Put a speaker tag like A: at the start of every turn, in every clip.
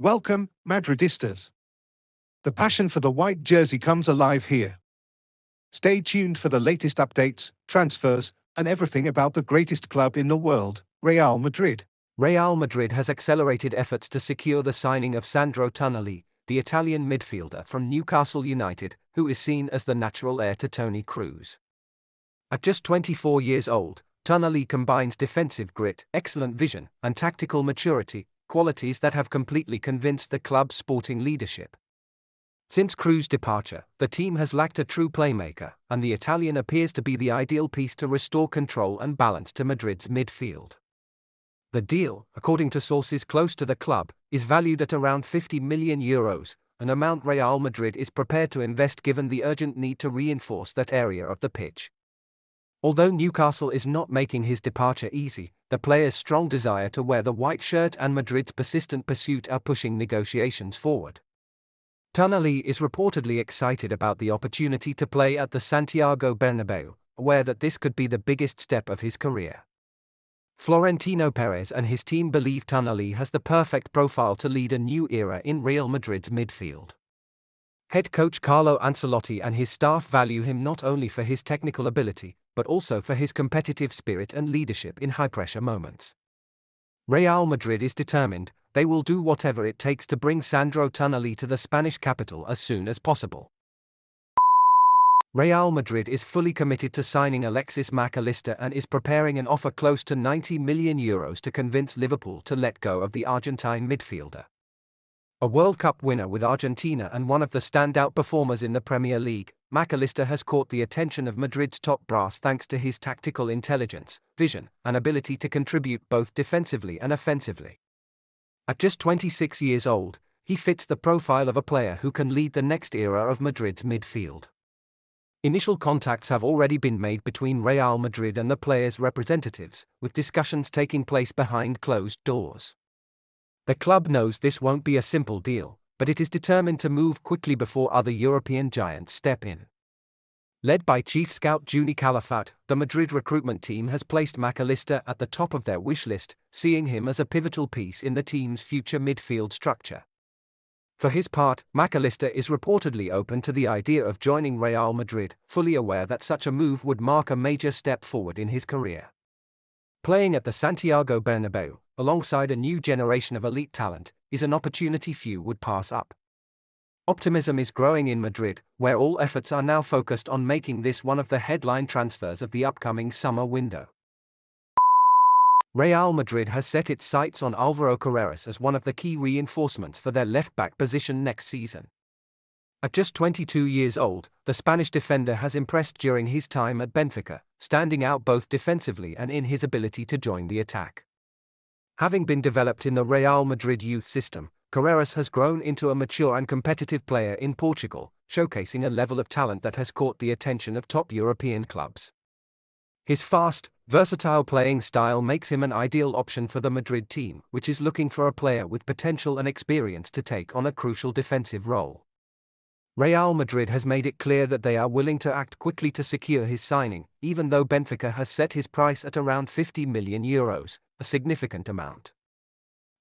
A: Welcome, Madridistas. The passion for the white jersey comes alive here. Stay tuned for the latest updates, transfers, and everything about the greatest club in the world, Real Madrid.
B: Real Madrid has accelerated efforts to secure the signing of Sandro Tonali, the Italian midfielder from Newcastle United, who is seen as the natural heir to Toni Kroos. At just 24 years old, Tonali combines defensive grit, excellent vision, and tactical maturity, qualities that have completely convinced the club's sporting leadership. Since Kroos' departure, the team has lacked a true playmaker, and the Italian appears to be the ideal piece to restore control and balance to Madrid's midfield. The deal, according to sources close to the club, is valued at around €50 million, an amount Real Madrid is prepared to invest given the urgent need to reinforce that area of the pitch. Although Newcastle is not making his departure easy, the player's strong desire to wear the white shirt and Madrid's persistent pursuit are pushing negotiations forward. Tonali is reportedly excited about the opportunity to play at the Santiago Bernabéu, aware that this could be the biggest step of his career. Florentino Perez and his team believe Tonali has the perfect profile to lead a new era in Real Madrid's midfield. Head coach Carlo Ancelotti and his staff value him not only for his technical ability, but also for his competitive spirit and leadership in high-pressure moments. Real Madrid is determined; they will do whatever it takes to bring Sandro Tonali to the Spanish capital as soon as possible. Real Madrid is fully committed to signing Alexis Mac Allister and is preparing an offer close to €90 million to convince Liverpool to let go of the Argentine midfielder. A World Cup winner with Argentina and one of the standout performers in the Premier League, Mac Allister has caught the attention of Madrid's top brass thanks to his tactical intelligence, vision, and ability to contribute both defensively and offensively. At just 26 years old, he fits the profile of a player who can lead the next era of Madrid's midfield. Initial contacts have already been made between Real Madrid and the player's representatives, with discussions taking place behind closed doors. The club knows this won't be a simple deal, but it is determined to move quickly before other European giants step in. Led by chief scout Juni Calafat, the Madrid recruitment team has placed Mac Allister at the top of their wish list, seeing him as a pivotal piece in the team's future midfield structure. For his part, Mac Allister is reportedly open to the idea of joining Real Madrid, fully aware that such a move would mark a major step forward in his career. Playing at the Santiago Bernabéu, alongside a new generation of elite talent, is an opportunity few would pass up. Optimism is growing in Madrid, where all efforts are now focused on making this one of the headline transfers of the upcoming summer window. Real Madrid has set its sights on Álvaro Carreras as one of the key reinforcements for their left-back position next season. At just 22 years old, the Spanish defender has impressed during his time at Benfica, standing out both defensively and in his ability to join the attack. Having been developed in the Real Madrid youth system, Carreras has grown into a mature and competitive player in Portugal, showcasing a level of talent that has caught the attention of top European clubs. His fast, versatile playing style makes him an ideal option for the Madrid team, which is looking for a player with potential and experience to take on a crucial defensive role. Real Madrid has made it clear that they are willing to act quickly to secure his signing, even though Benfica has set his price at around €50 million, a significant amount.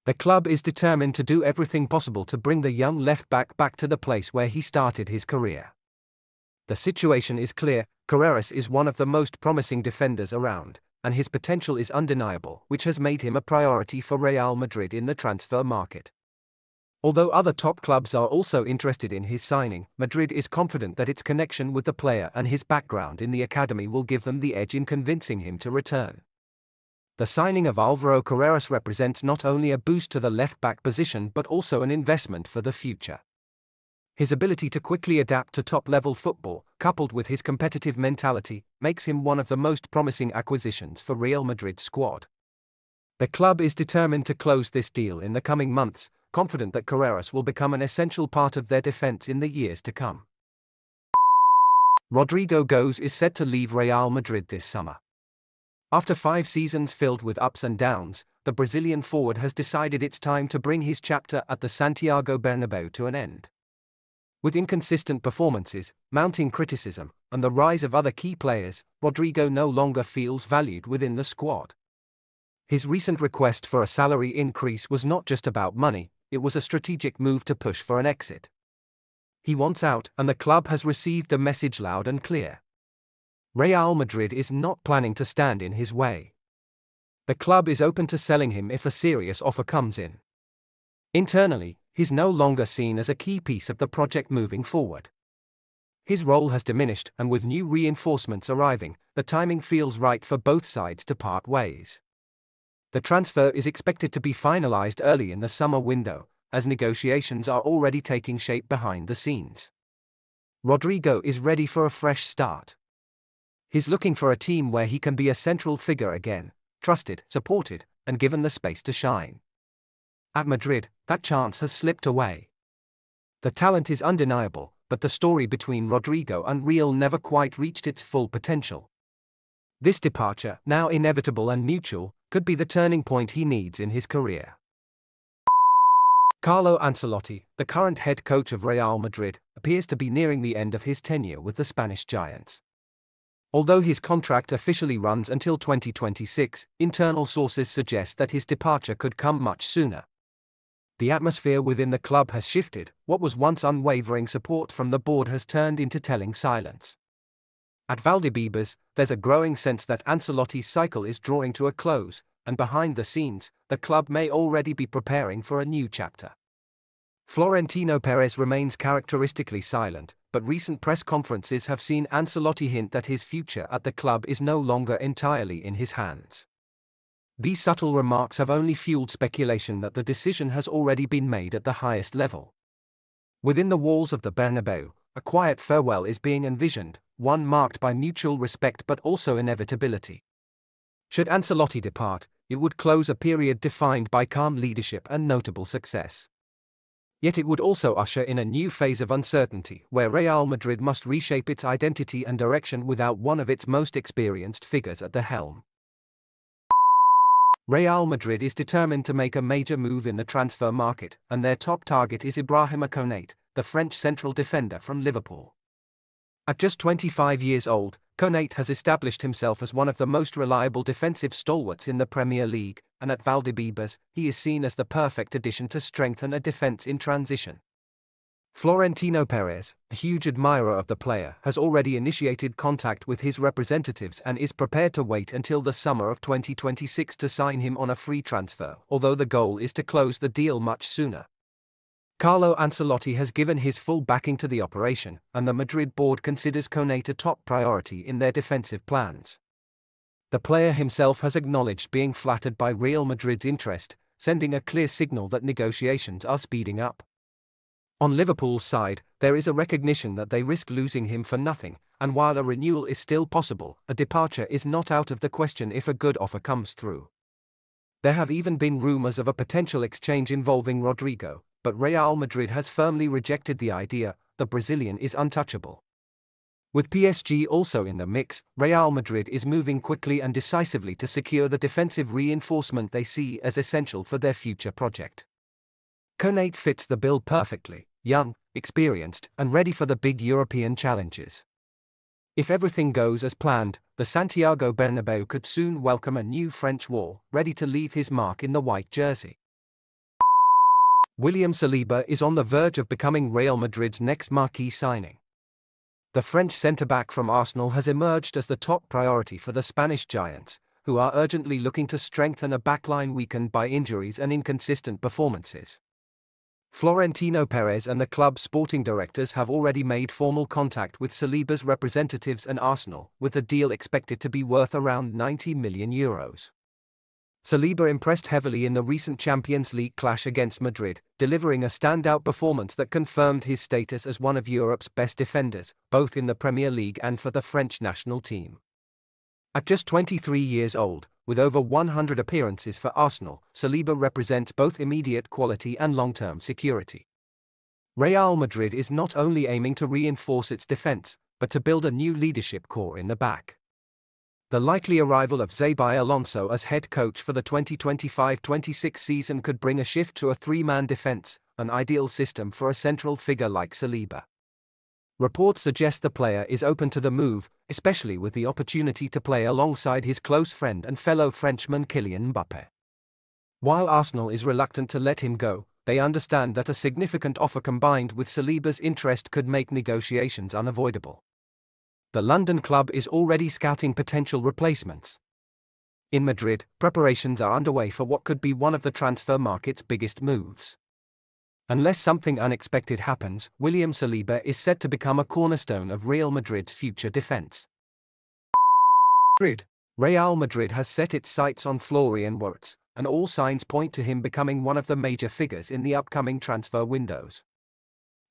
B: The club is determined to do everything possible to bring the young left-back back to the place where he started his career. The situation is clear: Carreras is one of the most promising defenders around, and his potential is undeniable, which has made him a priority for Real Madrid in the transfer market. Although other top clubs are also interested in his signing, Madrid is confident that its connection with the player and his background in the academy will give them the edge in convincing him to return. The signing of Álvaro Carreras represents not only a boost to the left-back position but also an investment for the future. His ability to quickly adapt to top-level football, coupled with his competitive mentality, makes him one of the most promising acquisitions for Real Madrid's squad. The club is determined to close this deal in the coming months, confident that Carreras will become an essential part of their defense in the years to come. Rodrigo Goes is set to leave Real Madrid this summer. After 5 seasons filled with ups and downs, the Brazilian forward has decided it's time to bring his chapter at the Santiago Bernabéu to an end. With inconsistent performances, mounting criticism, and the rise of other key players, Rodrigo no longer feels valued within the squad. His recent request for a salary increase was not just about money, it was a strategic move to push for an exit. He wants out, and the club has received the message loud and clear. Real Madrid is not planning to stand in his way. The club is open to selling him if a serious offer comes in. Internally, he's no longer seen as a key piece of the project moving forward. His role has diminished, and with new reinforcements arriving, the timing feels right for both sides to part ways. The transfer is expected to be finalized early in the summer window, as negotiations are already taking shape behind the scenes. Rodrigo is ready for a fresh start. He's looking for a team where he can be a central figure again, trusted, supported, and given the space to shine. At Madrid, that chance has slipped away. The talent is undeniable, but the story between Rodrigo and Real never quite reached its full potential. This departure, now inevitable and mutual, could be the turning point he needs in his career. Carlo Ancelotti, the current head coach of Real Madrid, appears to be nearing the end of his tenure with the Spanish giants. Although his contract officially runs until 2026, internal sources suggest that his departure could come much sooner. The atmosphere within the club has shifted. What was once unwavering support from the board has turned into telling silence. At Valdebebas, there's a growing sense that Ancelotti's cycle is drawing to a close, and behind the scenes, the club may already be preparing for a new chapter. Florentino Perez remains characteristically silent, but recent press conferences have seen Ancelotti hint that his future at the club is no longer entirely in his hands. These subtle remarks have only fueled speculation that the decision has already been made at the highest level. Within the walls of the Bernabéu, a quiet farewell is being envisioned, one marked by mutual respect but also inevitability. Should Ancelotti depart, it would close a period defined by calm leadership and notable success. Yet it would also usher in a new phase of uncertainty, where Real Madrid must reshape its identity and direction without one of its most experienced figures at the helm. Real Madrid is determined to make a major move in the transfer market, and their top target is Ibrahima Konate, the French central defender from Liverpool. At just 25 years old, Konate has established himself as one of the most reliable defensive stalwarts in the Premier League, and at Valdebebas, he is seen as the perfect addition to strengthen a defense in transition. Florentino Perez, a huge admirer of the player, has already initiated contact with his representatives and is prepared to wait until the summer of 2026 to sign him on a free transfer, although the goal is to close the deal much sooner. Carlo Ancelotti has given his full backing to the operation, and the Madrid board considers Konate a top priority in their defensive plans. The player himself has acknowledged being flattered by Real Madrid's interest, sending a clear signal that negotiations are speeding up. On Liverpool's side, there is a recognition that they risk losing him for nothing, and while a renewal is still possible, a departure is not out of the question if a good offer comes through. There have even been rumors of a potential exchange involving Rodrigo, but Real Madrid has firmly rejected the idea. The Brazilian is untouchable. With PSG also in the mix, Real Madrid is moving quickly and decisively to secure the defensive reinforcement they see as essential for their future project. Konate fits the bill perfectly, young, experienced, and ready for the big European challenges. If everything goes as planned, the Santiago Bernabéu could soon welcome a new French wall, ready to leave his mark in the white jersey. William Saliba is on the verge of becoming Real Madrid's next marquee signing. The French centre-back from Arsenal has emerged as the top priority for the Spanish giants, who are urgently looking to strengthen a backline weakened by injuries and inconsistent performances. Florentino Perez and the club's sporting directors have already made formal contact with Saliba's representatives and Arsenal, with the deal expected to be worth around €90 million. Saliba impressed heavily in the recent Champions League clash against Madrid, delivering a standout performance that confirmed his status as one of Europe's best defenders, both in the Premier League and for the French national team. At just 23 years old, with over 100 appearances for Arsenal, Saliba represents both immediate quality and long-term security. Real Madrid is not only aiming to reinforce its defense, but to build a new leadership core in the back. The likely arrival of Xabi Alonso as head coach for the 2025-26 season could bring a shift to a three-man defense, an ideal system for a central figure like Saliba. Reports suggest the player is open to the move, especially with the opportunity to play alongside his close friend and fellow Frenchman Kylian Mbappé. While Arsenal is reluctant to let him go, they understand that a significant offer combined with Saliba's interest could make negotiations unavoidable. The London club is already scouting potential replacements. In Madrid, preparations are underway for what could be one of the transfer market's biggest moves. Unless something unexpected happens, William Saliba is set to become a cornerstone of Real Madrid's future defense. Real Madrid has set its sights on Florian Wirtz, and all signs point to him becoming one of the major figures in the upcoming transfer windows.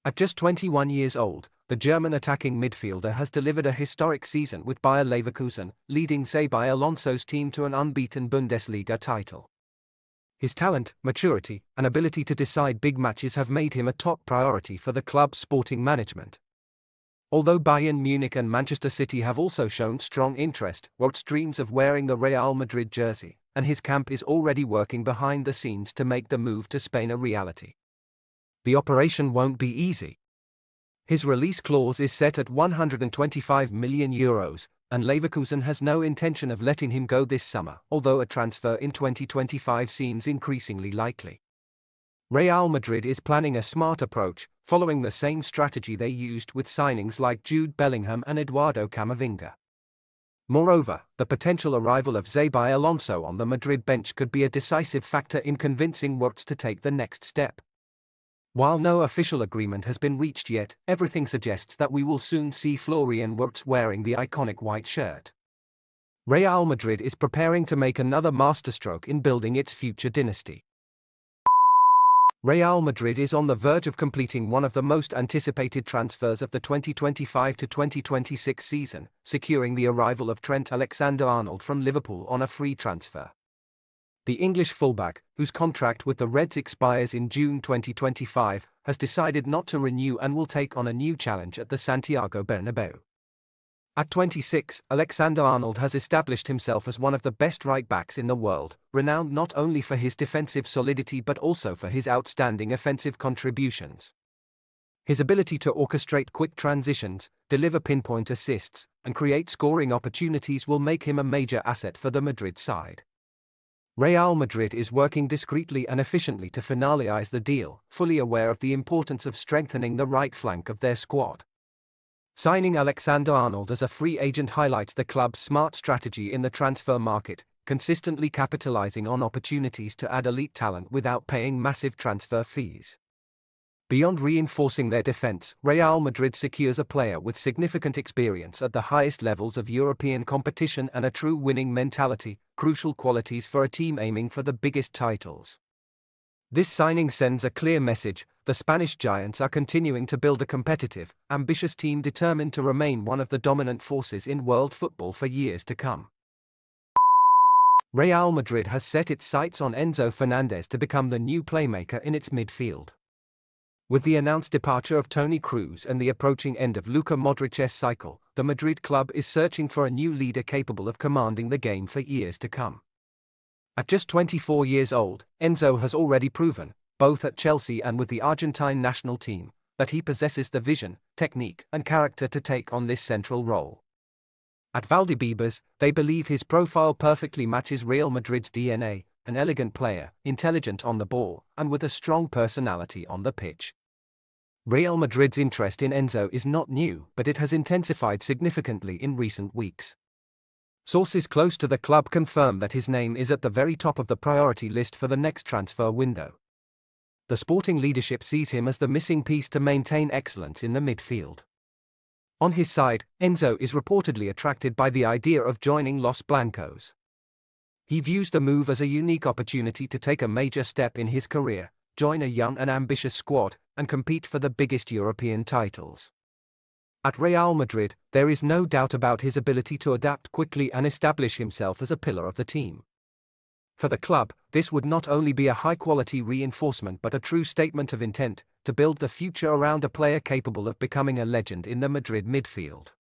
B: At just 21 years old, the German attacking midfielder has delivered a historic season with Bayer Leverkusen, leading Xabi Alonso's team to an unbeaten Bundesliga title. His talent, maturity, and ability to decide big matches have made him a top priority for the club's sporting management. Although Bayern Munich and Manchester City have also shown strong interest, Wirtz dreams of wearing the Real Madrid jersey, and his camp is already working behind the scenes to make the move to Spain a reality. The operation won't be easy. His release clause is set at €125 million, and Leverkusen has no intention of letting him go this summer, although a transfer in 2025 seems increasingly likely. Real Madrid is planning a smart approach, following the same strategy they used with signings like Jude Bellingham and Eduardo Camavinga. Moreover, the potential arrival of Xabi Alonso on the Madrid bench could be a decisive factor in convincing Wirtz to take the next step. While no official agreement has been reached yet, everything suggests that we will soon see Florian Wirtz wearing the iconic white shirt. Real Madrid is preparing to make another masterstroke in building its future dynasty. Real Madrid is on the verge of completing one of the most anticipated transfers of the 2025 to 2026 season, securing the arrival of Trent Alexander-Arnold from Liverpool on a free transfer. The English fullback, whose contract with the Reds expires in June 2025, has decided not to renew and will take on a new challenge at the Santiago Bernabéu. At 26, Alexander-Arnold has established himself as one of the best right-backs in the world, renowned not only for his defensive solidity but also for his outstanding offensive contributions. His ability to orchestrate quick transitions, deliver pinpoint assists, and create scoring opportunities will make him a major asset for the Madrid side. Real Madrid is working discreetly and efficiently to finalize the deal, fully aware of the importance of strengthening the right flank of their squad. Signing Alexander-Arnold as a free agent highlights the club's smart strategy in the transfer market, consistently capitalizing on opportunities to add elite talent without paying massive transfer fees. Beyond reinforcing their defense, Real Madrid secures a player with significant experience at the highest levels of European competition and a true winning mentality, crucial qualities for a team aiming for the biggest titles. This signing sends a clear message: the Spanish giants are continuing to build a competitive, ambitious team determined to remain one of the dominant forces in world football for years to come. Real Madrid has set its sights on Enzo Fernandez to become the new playmaker in its midfield. With the announced departure of Toni Kroos and the approaching end of Luka Modric's cycle, the Madrid club is searching for a new leader capable of commanding the game for years to come. At just 24 years old, Enzo has already proven, both at Chelsea and with the Argentine national team, that he possesses the vision, technique, and character to take on this central role. At Valdebebas, they believe his profile perfectly matches Real Madrid's DNA, an elegant player, intelligent on the ball, and with a strong personality on the pitch. Real Madrid's interest in Enzo is not new, but it has intensified significantly in recent weeks. Sources close to the club confirm that his name is at the very top of the priority list for the next transfer window. The sporting leadership sees him as the missing piece to maintain excellence in the midfield. On his side, Enzo is reportedly attracted by the idea of joining Los Blancos. He views the move as a unique opportunity to take a major step in his career, join a young and ambitious squad, and compete for the biggest European titles. At Real Madrid, there is no doubt about his ability to adapt quickly and establish himself as a pillar of the team. For the club, this would not only be a high-quality reinforcement but a true statement of intent to build the future around a player capable of becoming a legend in the Madrid midfield.